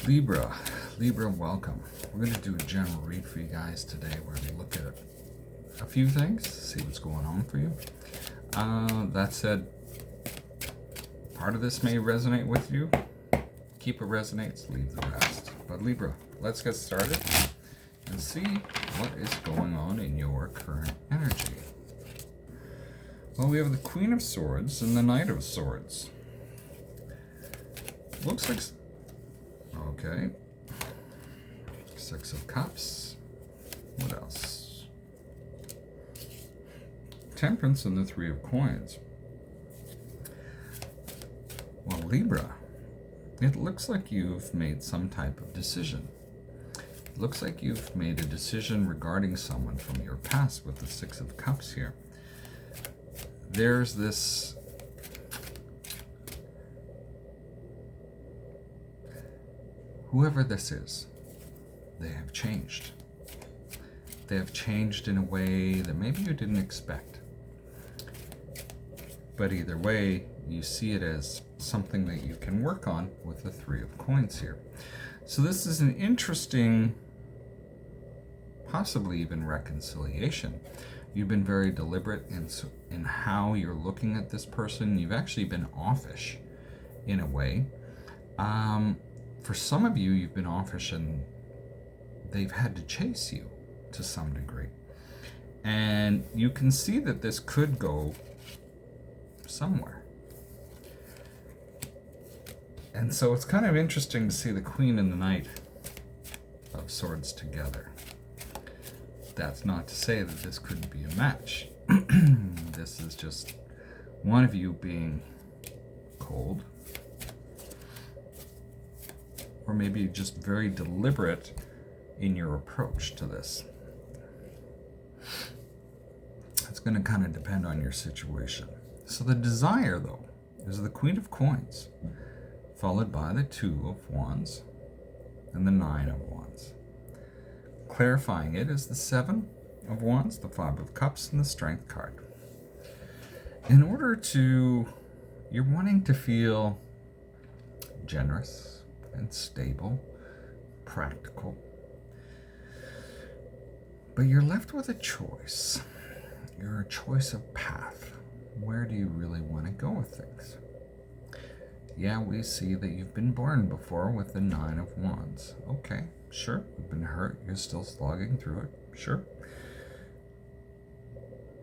Libra, welcome. We're going to do a general read for you guys today. We're going to look at a few things, see what's going on for you. That said, part of this may resonate with you. Keep it resonates, leave the rest. But Libra, let's get started and see what is going on in your current energy. Well, we have the Queen of Swords and the Knight of Swords. Looks like... Okay. Six of Cups. What else? Temperance and the Three of Coins. Well, Libra, it looks like you've made some type of decision. It looks like you've made a decision regarding someone from your past with the Six of Cups here. There's this... Whoever this is, they have changed. They have changed in a way that maybe you didn't expect. But either way, you see it as something that you can work on with the Three of Coins here. So this is an interesting, possibly even reconciliation. You've been very deliberate in how you're looking at this person. You've actually been offish in a way. For some of you, you've been offish and they've had to chase you to some degree. And you can see that this could go somewhere. And so it's kind of interesting to see the Queen and the Knight of Swords together. That's not to say that this couldn't be a match. This is just one of you being cold, or maybe just very deliberate in your approach to this. It's going to kind of depend on your situation. So the desire, though, is the Queen of Coins, followed by the Two of Wands and the Nine of Wands. Clarifying it is the Seven of Wands, the Five of Cups, and the Strength card. In order to... You're wanting to feel generous and stable, practical. But you're left with a choice. You're a choice of path. Where do you really want to go with things? Yeah, we see that you've been born before with the Nine of Wands. Okay, sure, you've been hurt, you're still slogging through it, sure.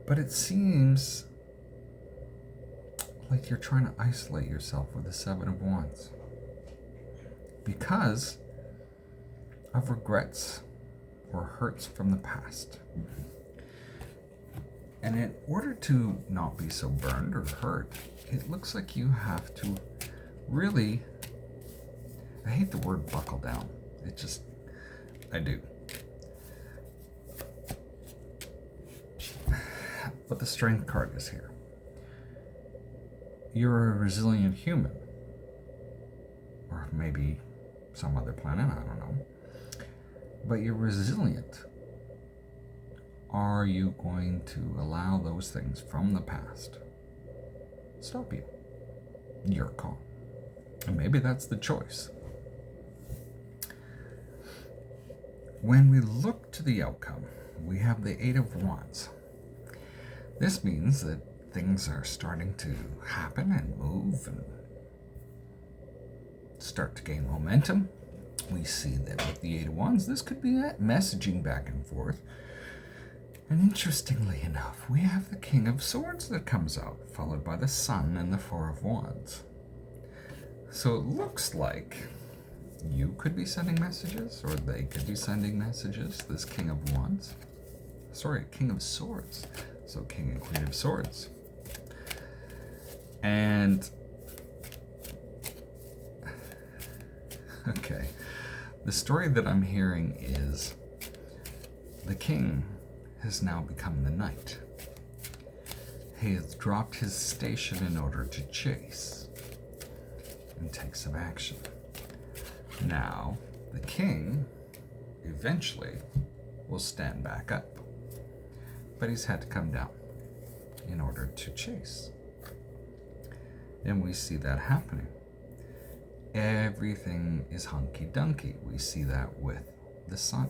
But it seems like you're trying to isolate yourself with the Seven of Wands because of regrets or hurts from the past. And in order to not be so burned or hurt, it looks like you have to really, I hate the word buckle down. It just, I do. But the Strength card is here. You're a resilient human. Or maybe some other planet, I don't know. But you're resilient. Are you going to allow those things from the past stop you? Your call. And maybe that's the choice. When we look to the outcome, we have the Eight of Wands. This means that things are starting to happen and move and start to gain momentum. We see that with the Eight of Wands, this could be that messaging back and forth. And interestingly enough, we have the King of Swords that comes out, followed by the Sun and the Four of Wands. So it looks like you could be sending messages, or they could be sending messages, this King of Wands. Sorry, King of Swords. So King and Queen of Swords. And... Okay. The story that I'm hearing is the King has now become the Knight. He has dropped his station in order to chase and take some action. Now, the King eventually will stand back up, but he's had to come down in order to chase. And we see that happening. everything is hunky-dunky. We see that with the sun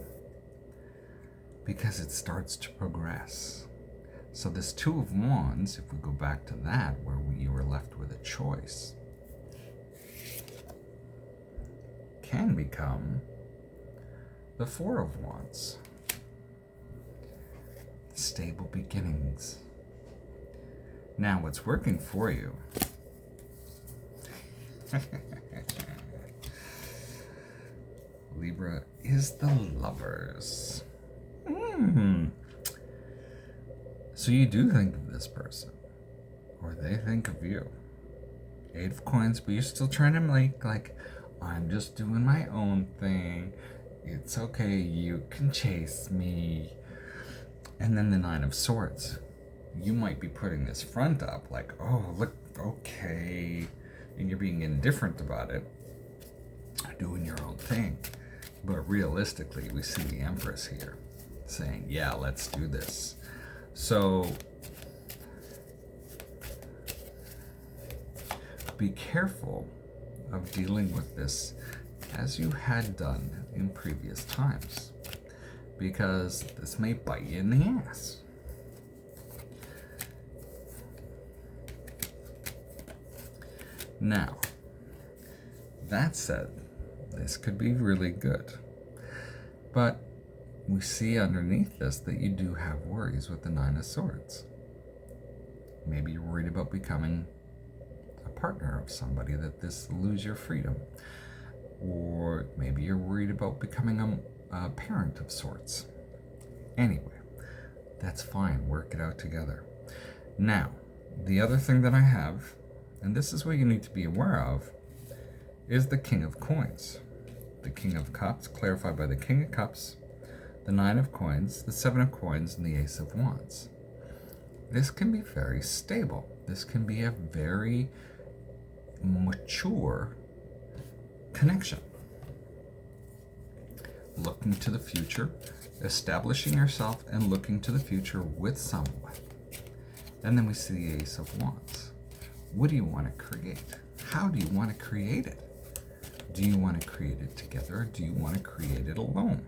because it starts to progress. So this Two of Wands, if we go back to that, where you were left with a choice, can become the Four of Wands. Stable beginnings. Now, what's working for you Libra is the Lovers. So you do think of this person, or they think of you. Eight of Coins, but you're still trying to make like, I'm just doing my own thing. It's okay, you can chase me. And then the Nine of Swords. You might be putting this front up like, oh, look, okay. And you're being indifferent about it, doing your own thing. But realistically, we see the Empress here saying, yeah, let's do this. So be careful of dealing with this as you had done in previous times, because this may bite you in the ass. Now, that said, this could be really good, but we see underneath this that you do have worries with the Nine of Swords. Maybe you're worried about becoming a partner of somebody, that this lose your freedom. Or maybe you're worried about becoming a parent of sorts. Anyway, that's fine. Work it out together. Now, the other thing that I have, and this is what you need to be aware of, is the King of Coins. The King of Cups, clarified by the King of Cups, the Nine of Coins, the Seven of Coins, and the Ace of Wands. This can be very stable. This can be a very mature connection. Looking to the future, establishing yourself and looking to the future with someone. And then we see the Ace of Wands. What do you want to create? How do you want to create it? Do you want to create it together, or do you want to create it alone?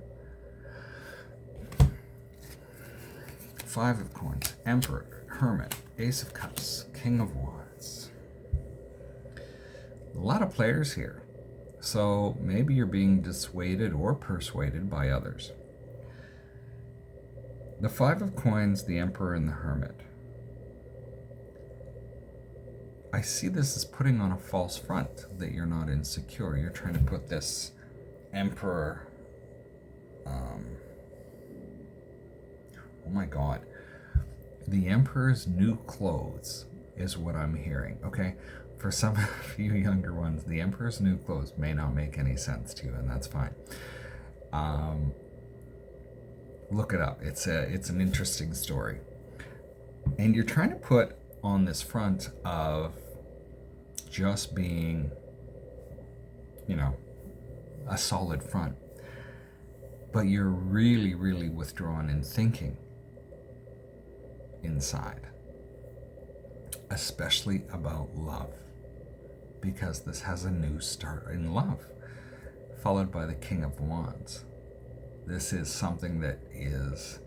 Five of Coins, Emperor, Hermit, Ace of Cups, King of Wands. A lot of players here. So maybe you're being dissuaded or persuaded by others. The Five of Coins, the Emperor, and the Hermit. I see this as putting on a false front, that you're not insecure. You're trying to put this Emperor, oh my God, the Emperor's new clothes is what I'm hearing, okay? For some of you younger ones, the Emperor's new clothes may not make any sense to you, and that's fine. Look it up. It's an interesting story. And you're trying to put on this front of just being, a solid front. But you're really, really withdrawn in thinking inside, especially about love, because this has a new start in love, followed by the King of Wands. This is something that is,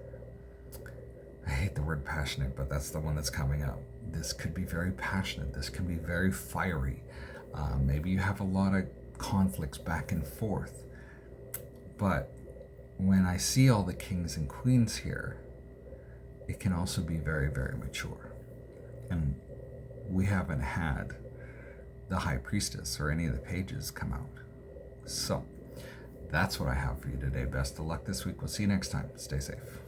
I hate the word passionate, but that's the one that's coming up. This could be very passionate. This can be very fiery. Maybe you have a lot of conflicts back and forth. But when I see all the kings and queens here, it can also be very, very mature. And we haven't had the High Priestess or any of the pages come out. So that's what I have for you today. Best of luck this week. We'll see you next time. Stay safe.